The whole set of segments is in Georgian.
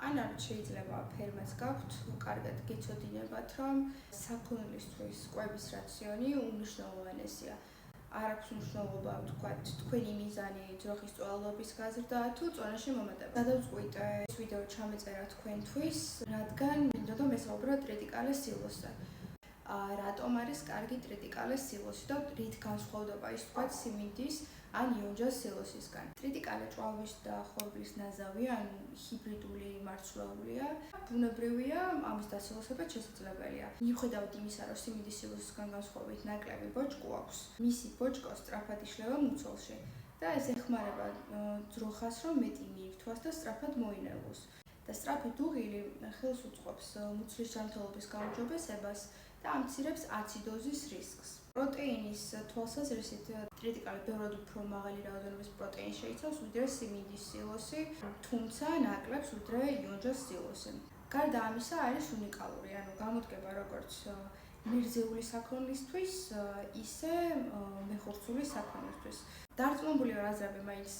ან არ შეიძლება ფერმას გაქვთ, კარგად გეცოდინებათ, რომ საქონლისთვის კვების რაციონი უმნიშვნელოვანესია. არ აქვს მნიშვნელობა, ვთქვათ, თქვენი მიზანი ძროხის წვალობის გაზრდა თუ წონაში მომატება. გადავწყვიტე ეს ვიდეო ჩამეწერა თქვენთვის, რადგან მინდოდა რომ ესაუბროთ ტრიტიკალეს სილოსზე. რატომ არის კარგი ტრიტიკალეს სილოსი და რით განსხვავდება ის თქვათ სიმინდის ან იონჯას სილოსისგან. ტრიტიკალე ჭვალვის და ხორბლის ნაზავი ან ჰიბრიდული მარცვლეულია. ბუნებრივია, ამის დასილოსებაც შესაძლებელია. მიუხედავად იმისა, რომ სიმინდის სილოსისგან განსხვავებით ნაკლები ბოჭკო აქვს, მისი ბოჭკო სწრაფად იშლება მუცელში და ეს ეხმარება ძროხას, რომ მეტი მიირთვას და სწრაფად მოინერვოს. და სწრაფი დუღილი ხელს უწყობს მუცლის ჯანმრთელობის გაუმჯობესებას და ამცირებს აციდოზის რისკს. პროტეინის თვალსაზრისით ტრიტიკალი ბევრად უფრო მაღალი რაოდენობის პროტეინს შეიცავს, ვიდრე სიმინდის სილოსი, თუმცა ნაკლებს ვიდრე იონჯას სილოსი. გარდა ამისა არის უნიკალური, ანუ გამოდგება როგორც მერზეული საქონლისთვის, ისე მეხორცული საქონლისთვის. დარწმუნებული ვარ, აზრები მაინც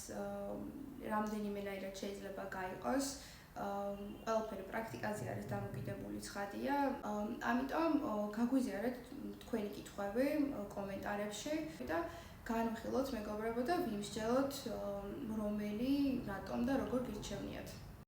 რამდენიმენაირად შეიძლება გაიყოს. ყველაფერი პრაქტიკაზე არის დამოკიდებული ცხადია. ამიტომ გაგვიზიარეთ თქვენი კითხვები კომენტარებში და განვიხილოთ მეგობრებო და ვიმსჯელოთ რომელი, რატომ და როგორ გირჩევნიათ.